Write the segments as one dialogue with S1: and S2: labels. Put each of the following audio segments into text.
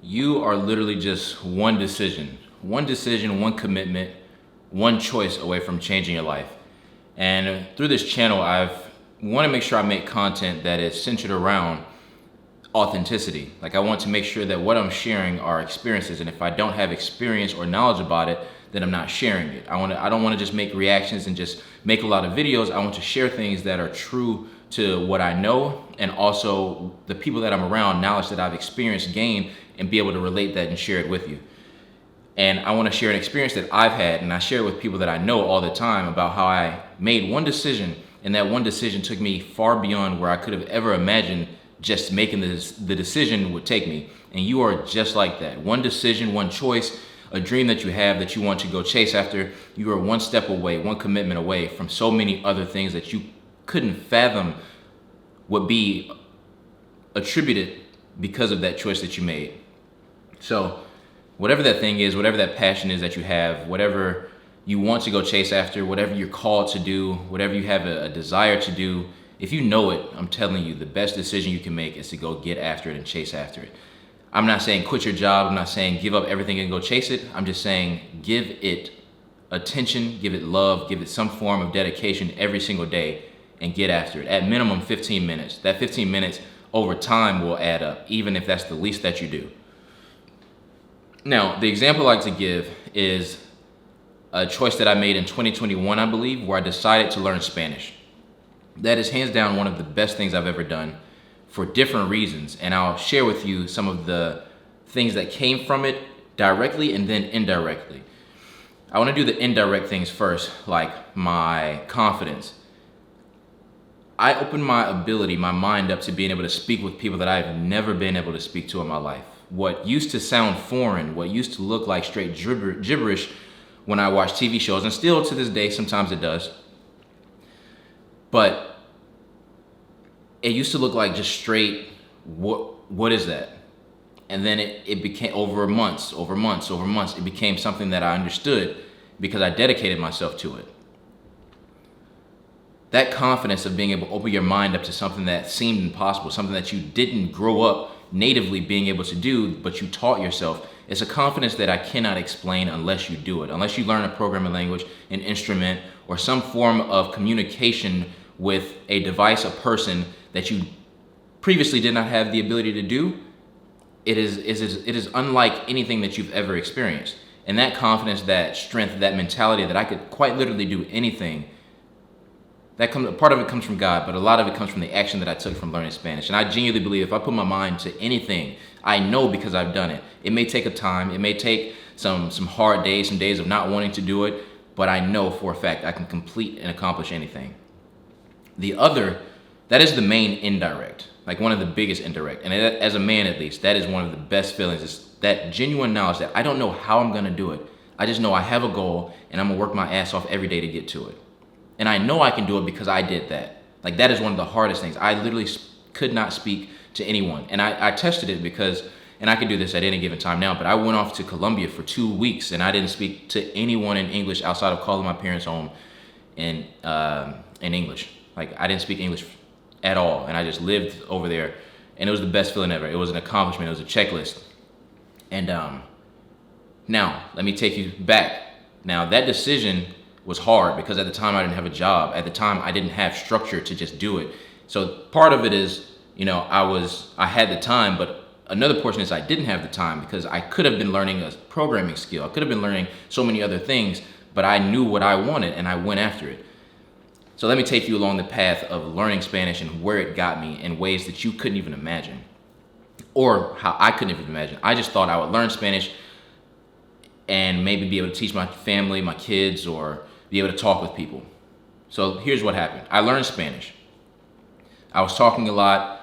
S1: You are literally just one decision, one commitment, one choice away from changing your life. And through this channel, I've want to make sure I make content that is centered around authenticity. Like I want to make sure that what I'm sharing are experiences, and if I don't have experience or knowledge about it, then I'm not sharing it. I don't want to just make reactions and just make a lot of videos. I want to share things that are true to what I know, and also the people that I'm around, knowledge that I've experienced, gained, and be able to relate that and share it with you. And I want to share an experience that I've had, and I share it with people that I know all the time about how I made one decision, and that one decision took me far beyond where I could have ever imagined just making the decision would take me. And you are just like that. One decision, one choice, a dream that you have that you want to go chase after. You are one step away, one commitment away from so many other things that you couldn't fathom would be attributed because of that choice that you made. So whatever that thing is, whatever that passion is that you have, whatever you want to go chase after, whatever you're called to do, whatever you have a desire to do, if you know it, I'm telling you, the best decision you can make is to go get after it and chase after it. I'm not saying quit your job. I'm not saying give up everything and go chase it. I'm just saying give it attention, give it love, give it some form of dedication every single day and get after it. At minimum 15 minutes. That 15 minutes over time will add up, even if that's the least that you do. Now, the example I like to give is a choice that I made in 2021, I believe, where I decided to learn Spanish. That is hands down one of the best things I've ever done for different reasons. And I'll share with you some of the things that came from it directly and then indirectly. I want to do the indirect things first, like my confidence. I opened my ability, my mind up to being able to speak with people that I've never been able to speak to in my life. What used to sound foreign, what used to look like straight gibberish when I watch TV shows, and still to this day, sometimes it does. But it used to look like just straight, what is that? And then it became over months, it became something that I understood because I dedicated myself to it. That confidence of being able to open your mind up to something that seemed impossible, something that you didn't grow up natively being able to do, but you taught yourself. It's a confidence that I cannot explain unless you do it, unless you learn a programming language, an instrument, or some form of communication with a device, a person that you previously did not have the ability to do. It is unlike anything that you've ever experienced. And that confidence, that strength, that mentality that I could quite literally do anything, part of it comes from God, but a lot of it comes from the action that I took from learning Spanish. And I genuinely believe if I put my mind to anything, I know because I've done it. It may take a time, it may take some hard days, some days of not wanting to do it, but I know for a fact I can complete and accomplish anything. The other, that is the main indirect, like one of the biggest indirect. And as a man, at least, that is one of the best feelings, is that genuine knowledge that I don't know how I'm gonna do it. I just know I have a goal and I'm gonna work my ass off every day to get to it. And I know I can do it because I did that. Like that is one of the hardest things. I literally could not speak to anyone. And I tested it because, and I could do this at any given time now, but I went off to Colombia for 2 weeks and I didn't speak to anyone in English outside of calling my parents home in English. Like I didn't speak English at all. And I just lived over there and it was the best feeling ever. It was an accomplishment. It was a checklist. And now let me take you back. Now that decision was hard because at the time I didn't have a job. At the time I didn't have structure to just do it. So part of it is, I had the time, but another portion is I didn't have the time because I could have been learning a programming skill. I could have been learning so many other things, but I knew what I wanted and I went after it. So let me take you along the path of learning Spanish and where it got me in ways that you couldn't even imagine, or how I couldn't even imagine. I just thought I would learn Spanish and maybe be able to teach my family, my kids, or be able to talk with people. So here's what happened. I learned Spanish. I was talking a lot.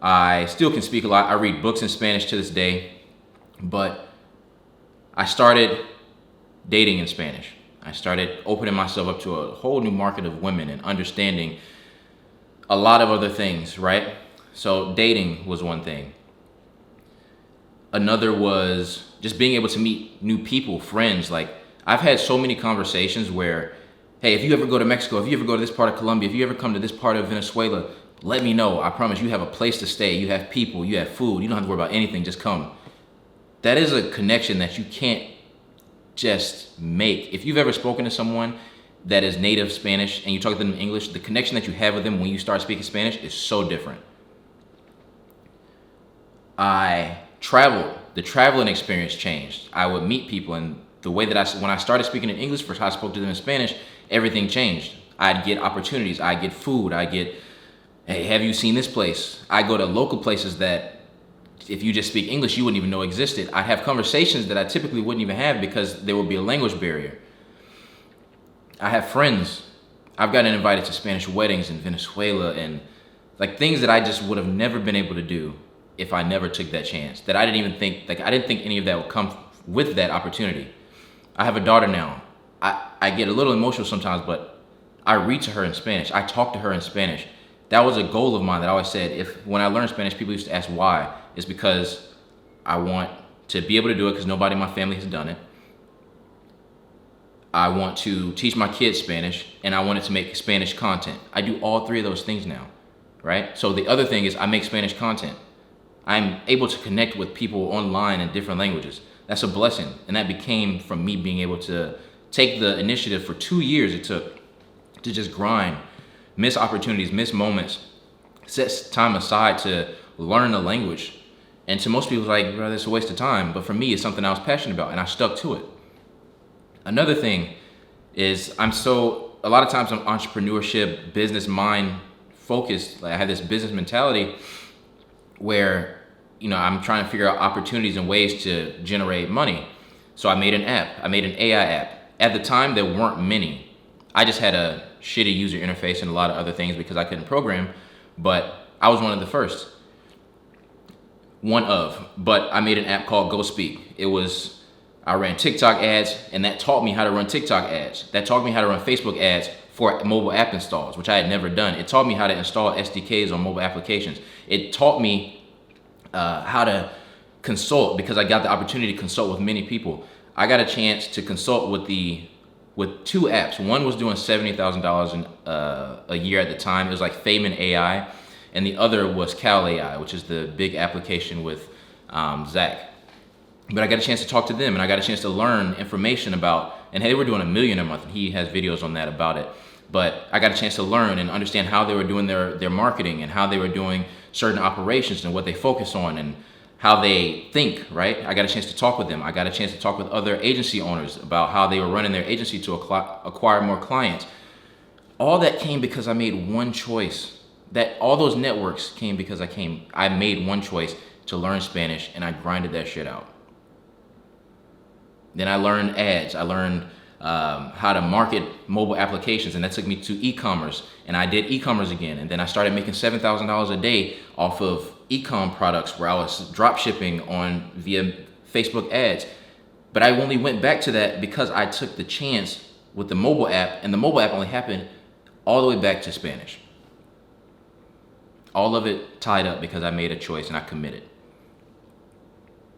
S1: I still can speak a lot. I read books in Spanish to this day, but I started dating in Spanish. I started opening myself up to a whole new market of women and understanding a lot of other things, right? So dating was one thing. Another was just being able to meet new people, friends. Like I've had so many conversations where, hey, if you ever go to Mexico, if you ever go to this part of Colombia, if you ever come to this part of Venezuela, let me know. I promise you have a place to stay. You have people, you have food. You don't have to worry about anything. Just come. that is a connection that you can't just make. If you've ever spoken to someone that is native Spanish and you talk to them in English, the connection that you have with them when you start speaking Spanish is so different. I traveled. The traveling experience changed. I would meet people, and the way that when I started speaking in English, first I spoke to them in Spanish, everything changed. I'd get opportunities. I'd get food. I get, hey, have you seen this place? I go to local places that if you just speak English, you wouldn't even know existed. I'd have conversations that I typically wouldn't even have because there would be a language barrier. I have friends. I've gotten invited to Spanish weddings in Venezuela and like things that I just would have never been able to do if I never took that chance. That I didn't even think, I didn't think any of that would come with that opportunity. I have a daughter now. I get a little emotional sometimes, but I read to her in Spanish. I talk to her in Spanish. That was a goal of mine that I always said, when I learned Spanish, people used to ask why. It's because I want to be able to do it because nobody in my family has done it. I want to teach my kids Spanish, and I wanted to make Spanish content. I do all three of those things now, right? So the other thing is I make Spanish content. I'm able to connect with people online in different languages. That's a blessing. And that became from me being able to take the initiative for 2 years it took to just grind, miss opportunities, miss moments, set time aside to learn the language. And to most people, it's like, bro, it's a waste of time. But for me, it's something I was passionate about, and I stuck to it. Another thing is a lot of times I'm entrepreneurship, business mind focused. Like I have this business mentality where, I'm trying to figure out opportunities and ways to generate money. So I made an app. I made an AI app. At the time, there weren't many. I just had a shitty user interface and a lot of other things because I couldn't program, but I was one of the first. But I made an app called Go Speak. I ran TikTok ads, and that taught me how to run TikTok ads. That taught me how to run Facebook ads for mobile app installs, which I had never done. It taught me how to install SDKs on mobile applications. It taught me how to consult because I got the opportunity to consult with many people. I got a chance to consult with two apps. One was doing $70,000 a year at the time. It was like Feynman AI, and the other was Cal AI, which is the big application with Zach. But I got a chance to talk to them, and I got a chance to learn information about, and they were doing $1 million a month, and he has videos on that about it. But I got a chance to learn and understand how they were doing their marketing and how they were doing certain operations and what they focus on and how they think, right? I got a chance to talk with them. I got a chance to talk with other agency owners about how they were running their agency to acquire more clients. All that came because I made one choice. All those networks came because I made one choice to learn Spanish, and I grinded that shit out. Then I learned ads. I learned how to market mobile applications, and that took me to e-commerce. And I did e-commerce again, and then I started making $7,000 a day off of e-com products where I was drop shipping via Facebook ads. But I only went back to that because I took the chance with the mobile app, and the mobile app only happened all the way back to Spanish. All of it tied up because I made a choice and I committed.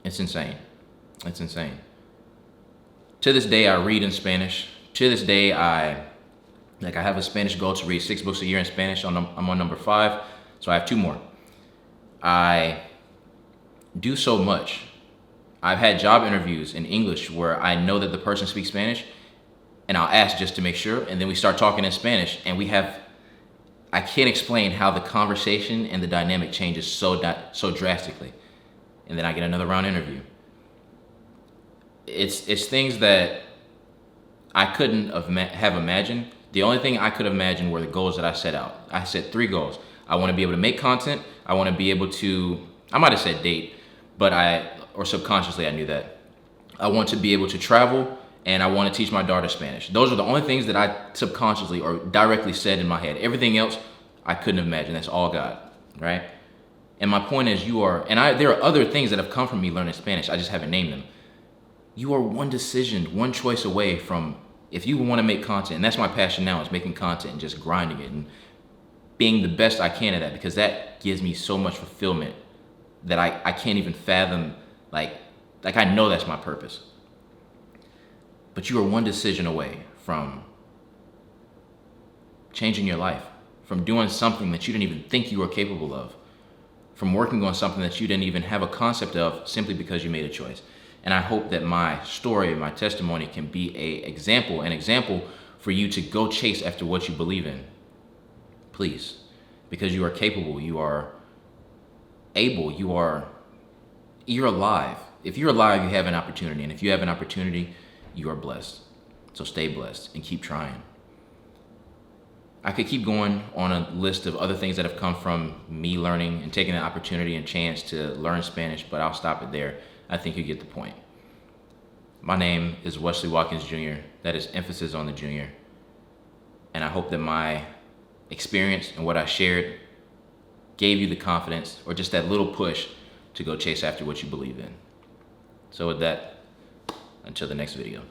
S1: It's insane. It's insane. To this day, I read in Spanish. To this day, I have a Spanish goal to read 6 books a year in Spanish. I'm on number 5, so I have 2 more. I do so much. I've had job interviews in English where I know that the person speaks Spanish, and I'll ask just to make sure, and then we start talking in Spanish, and I can't explain how the conversation and the dynamic changes so drastically. And then I get another round interview. It's things that I couldn't have imagined. The only thing I could have imagined were the goals that I set out. I set 3 goals. I want to be able to make content. I want to be able to, I might have said date, or subconsciously I knew that. I want to be able to travel, and I want to teach my daughter Spanish. Those are the only things that I subconsciously or directly said in my head. Everything else, I couldn't have imagined. That's all God, right? And my point is there are other things that have come from me learning Spanish. I just haven't named them. You are one decision, one choice away from, if you want to make content, and that's my passion now, is making content and just grinding it and being the best I can at that, because that gives me so much fulfillment that I can't even fathom, like I know that's my purpose. But you are one decision away from changing your life, from doing something that you didn't even think you were capable of, from working on something that you didn't even have a concept of simply because you made a choice. And I hope that my story, my testimony can be an example for you to go chase after what you believe in. Please, because you are capable, you are able, you're alive. If you're alive, you have an opportunity. And if you have an opportunity, you are blessed. So stay blessed and keep trying. I could keep going on a list of other things that have come from me learning and taking an opportunity and chance to learn Spanish, but I'll stop it there. I think you get the point. My name is Wesley Watkins Jr. That is emphasis on the junior. And I hope that my experience and what I shared gave you the confidence or just that little push to go chase after what you believe in. So with that, until the next video.